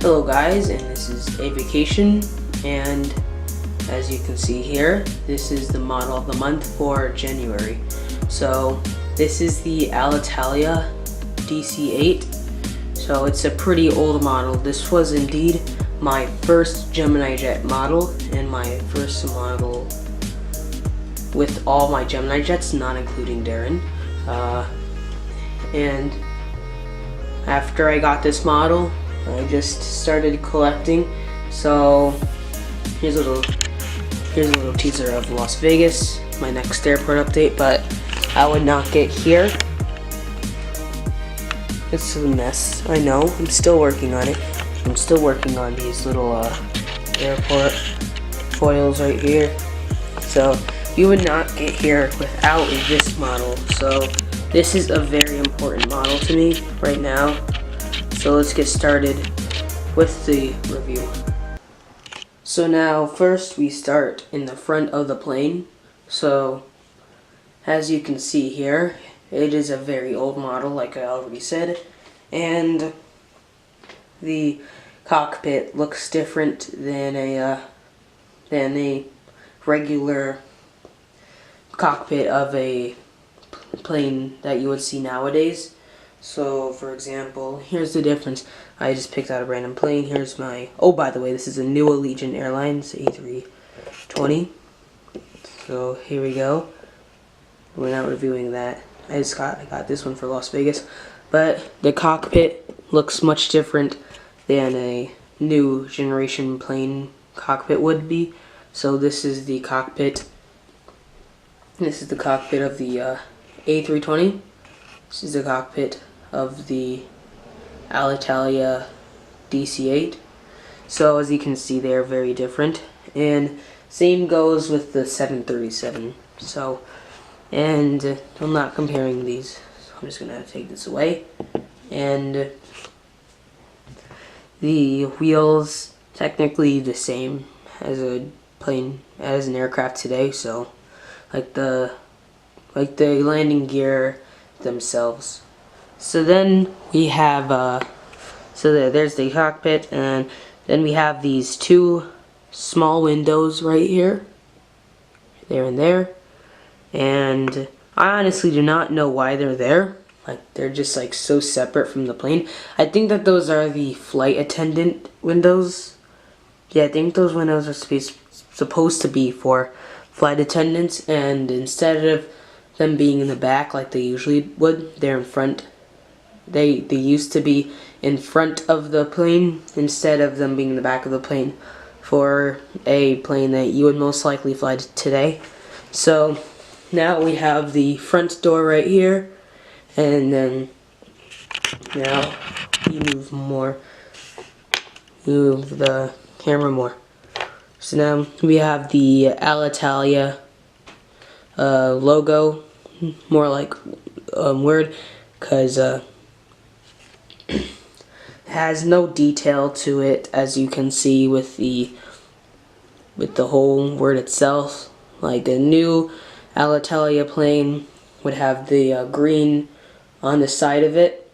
Hello guys, and this is a vacation, and as you can see here, this is the model of the month for January. So this is the Alitalia DC-8. So it's a pretty old model. This was indeed my first Gemini jet model, and my first model with all my Gemini jets, not including Darren. And after I got this model, I just started collecting. So here's a little teaser of Las Vegas, my next airport update, but I would not get here. It's a mess, I know. I'm still working on it. I'm still working on these little airport foils right here. So you would not get here without this model. So this is a very important model to me right now. So let's get started with the review. So now first we start in the front of the plane. So as you can see here, it is a very old model, like I already said, and the cockpit looks different than a regular cockpit of a plane that you would see nowadays. So for example, here's the difference. I just picked out a random plane. Here's my, oh by the way, this is a new Allegiant Airlines A320. So here we go. We're not reviewing that. I got this one for Las Vegas. But the cockpit looks much different than a new generation plane cockpit would be. So this is the cockpit. This is the cockpit of the A320. This is the cockpit of the Alitalia DC-8. So as you can see, they're very different, and same goes with the 737. So, and I'm not comparing these, so I'm just gonna take this away. And the wheels technically the same as a plane, as an aircraft today. So like the landing gear themselves. So then we have there's the cockpit, and then we have these two small windows right here, there and there, and I honestly do not know why they're there. Like, they're just like so separate from the plane. I think that those are the flight attendant windows. Yeah, I think those windows are supposed to be for flight attendants, and instead of them being in the back like they usually would, they're in front. They used to be in front of the plane instead of them being in the back of the plane for a plane that you would most likely fly today. So now we have the front door right here, and then now you move the camera more. So now we have the Alitalia logo, more like word, because has no detail to it, as you can see with the whole word itself. Like a new Alitalia plane would have the green on the side of it.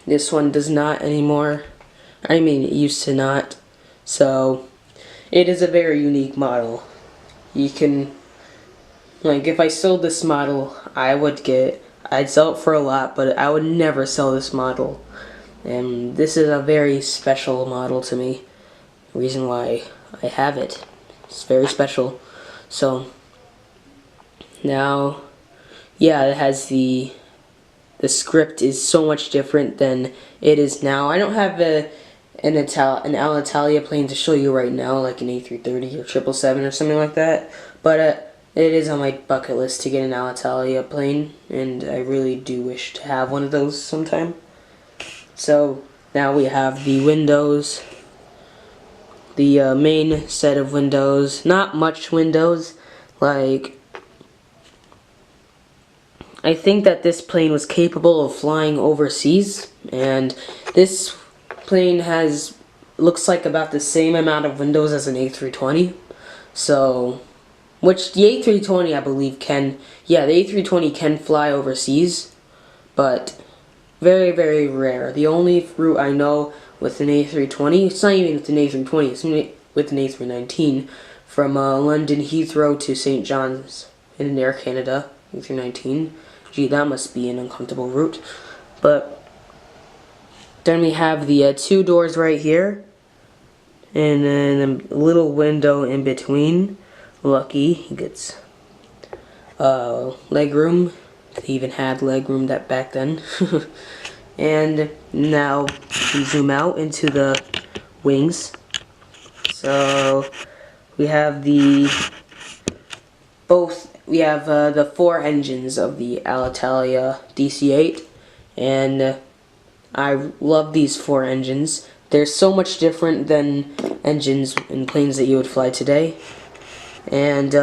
This one does not anymore. I mean, it used to not. So it is a very unique model. You can, like, if I sold this model, I'd sell it for a lot, but I would never sell this model. And this is a very special model to me. The reason why I have it. It's very special. So now, yeah, it has the script is so much different than it is now. I don't have an Alitalia plane to show you right now, like an A330 or 777 or something like that. But it is on my bucket list to get an Alitalia plane, and I really do wish to have one of those sometime. So now we have the windows, the main set of windows. Not much windows. Like, I think that this plane was capable of flying overseas, and this plane looks like about the same amount of windows as an A320. So, which the A320 I believe can, yeah, the A320 can fly overseas, but Very, very rare. The only route I know with an A320, it's not even with an A320, it's with an A319 from London Heathrow to St. John's in Air Canada, A319. Gee, that must be an uncomfortable route. But then we have the 2 doors right here, and then a little window in between. Lucky, he gets leg room. They even had leg room that back then. And now we zoom out into the wings. So we have the 4 engines of the Alitalia DC-8, and I love these 4 engines. They're so much different than engines in planes that you would fly today. And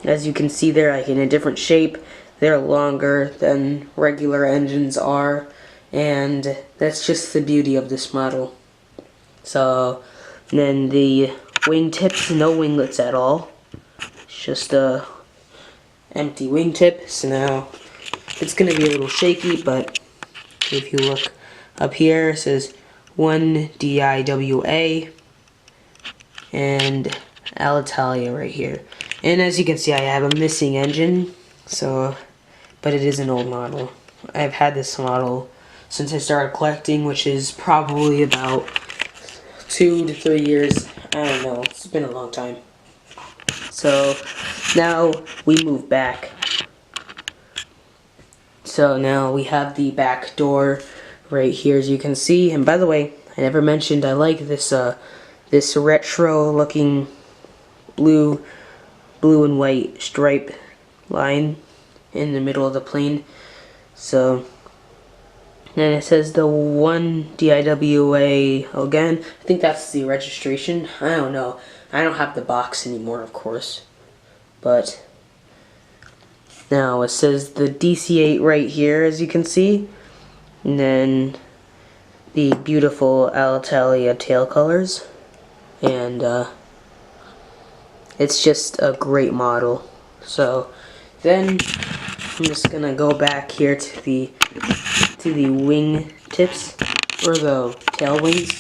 as you can see, they're like in a different shape. They're longer than regular engines are, and that's just the beauty of this model. So then the wingtips, no winglets at all. It's just a empty wingtip. So now it's gonna be a little shaky, but if you look up here, it says 1 DIWA and Alitalia right here. And as you can see, I have a missing engine, but it is an old model. I've had this model since I started collecting, which is probably about 2 to 3 years. I don't know, it's been a long time. So now we move back. So now we have the back door right here, as you can see. And by the way, I never mentioned I like this this retro looking blue and white stripe line in the middle of the plane. So then it says the 1 DIWA again. I think that's the registration. I don't know. I don't have the box anymore, of course. But now it says the DC-8 right here, as you can see. And then the beautiful Alitalia tail colors. And it's just a great model. So then I'm just gonna go back here to the wing tips, or the tail wings.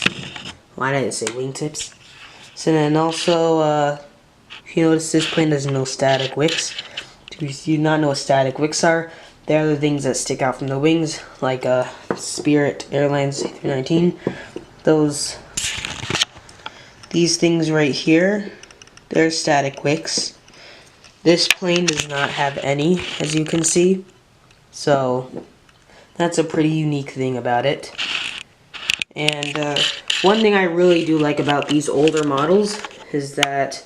Why did I say wing tips? So then also, if you notice, this plane has no static wicks. If you do not know what static wicks are, they're the things that stick out from the wings, like Spirit Airlines A319. These things right here, they're static wicks. This plane does not have any, as you can see. So that's a pretty unique thing about it. And one thing I really do like about these older models is that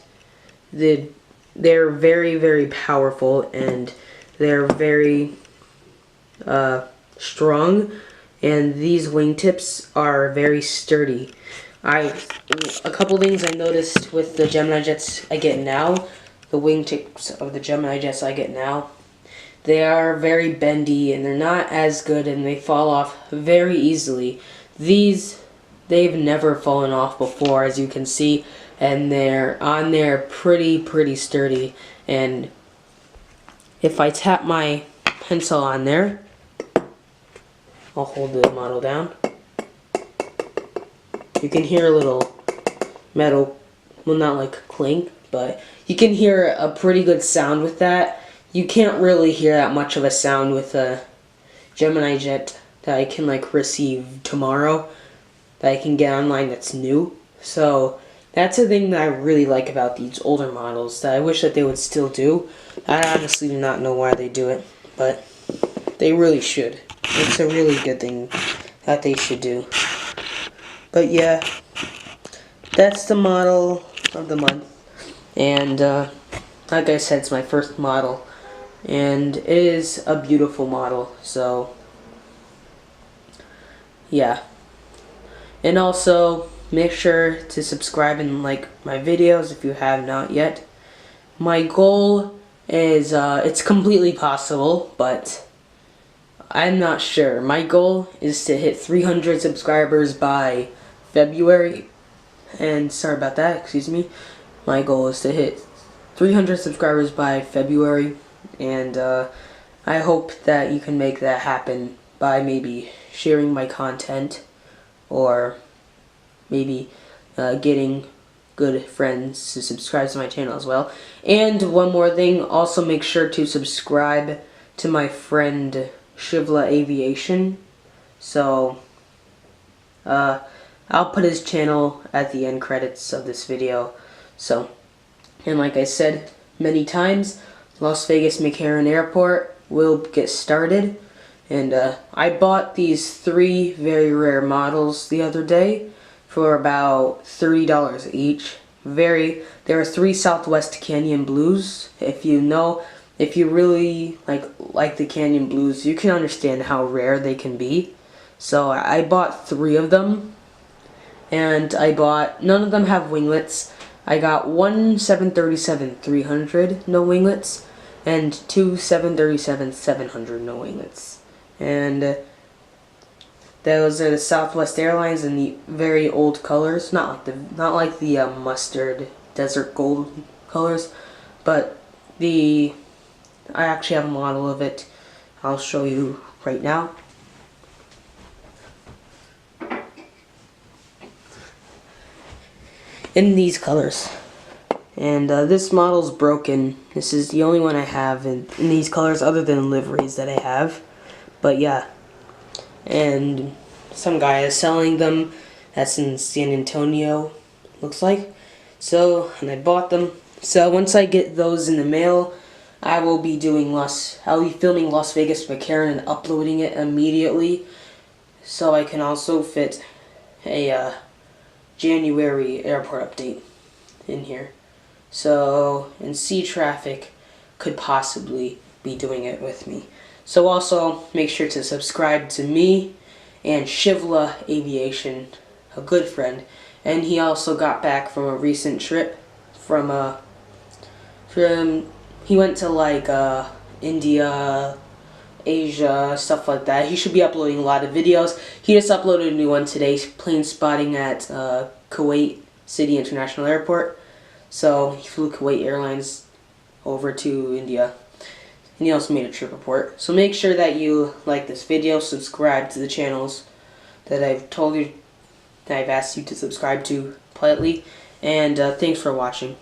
they're very, very powerful, and they're very strong, and these wingtips are very sturdy. A couple things I noticed with the Gemini jets I get now, the wingtips of the Gemini jets I get now, they are very bendy, and they're not as good, and they fall off very easily. They've never fallen off before, as you can see, and they're on there pretty sturdy. And if I tap my pencil on there, I'll hold the model down. You can hear a little metal, well, not like clink, but you can hear a pretty good sound with that. You can't really hear that much of a sound with a Gemini jet that I can like receive tomorrow, that I can get online that's new. So that's a thing that I really like about these older models that I wish that they would still do. I honestly do not know why they do it, but they really should. It's a really good thing that they should do. But yeah, that's the model of the month. And like I said, it's my first model, and it is a beautiful model. So yeah. And also, make sure to subscribe and like my videos if you have not yet. My goal is, it's completely possible, but I'm not sure. My goal is to hit 300 subscribers by February. And sorry about that, excuse me. My goal is to hit 300 subscribers by February. And I hope that you can make that happen by maybe sharing my content, or maybe getting good friends to subscribe to my channel as well. And one more thing, also make sure to subscribe to my friend Shivla Aviation. So I'll put his channel at the end credits of this video. So, and like I said many times, Las Vegas McCarran Airport will get started. And I bought these 3 very rare models the other day for about $30 each. There are 3 Southwest Canyon Blues. If you really like the Canyon Blues, you can understand how rare they can be. So I bought 3 of them, and none of them have winglets. I got one 737-300 no winglets, and 2 737-700 no winglets. And those are the Southwest Airlines in the very old colors, not like the mustard desert gold colors, but I actually have a model of it. I'll show you right now. In these colors. And this model's broken. This is the only one I have in these colors, other than liveries that I have. But yeah. And some guy is selling them. That's in San Antonio, looks like. So, and I bought them. So once I get those in the mail, I'll be filming Las Vegas McCarran and uploading it immediately, so I can also fit a January airport update in here. So, and Sea Traffic could possibly be doing it with me. So also make sure to subscribe to me and Shivla Aviation, a good friend, and he also got back from a recent trip he went to like India, Asia, stuff like that. He should be uploading a lot of videos. He just uploaded a new one today, plane spotting at Kuwait City International Airport. So he flew Kuwait Airlines over to India. And he also made a trip report. So make sure that you like this video, subscribe to the channels that I've asked you to subscribe to politely, and thanks for watching.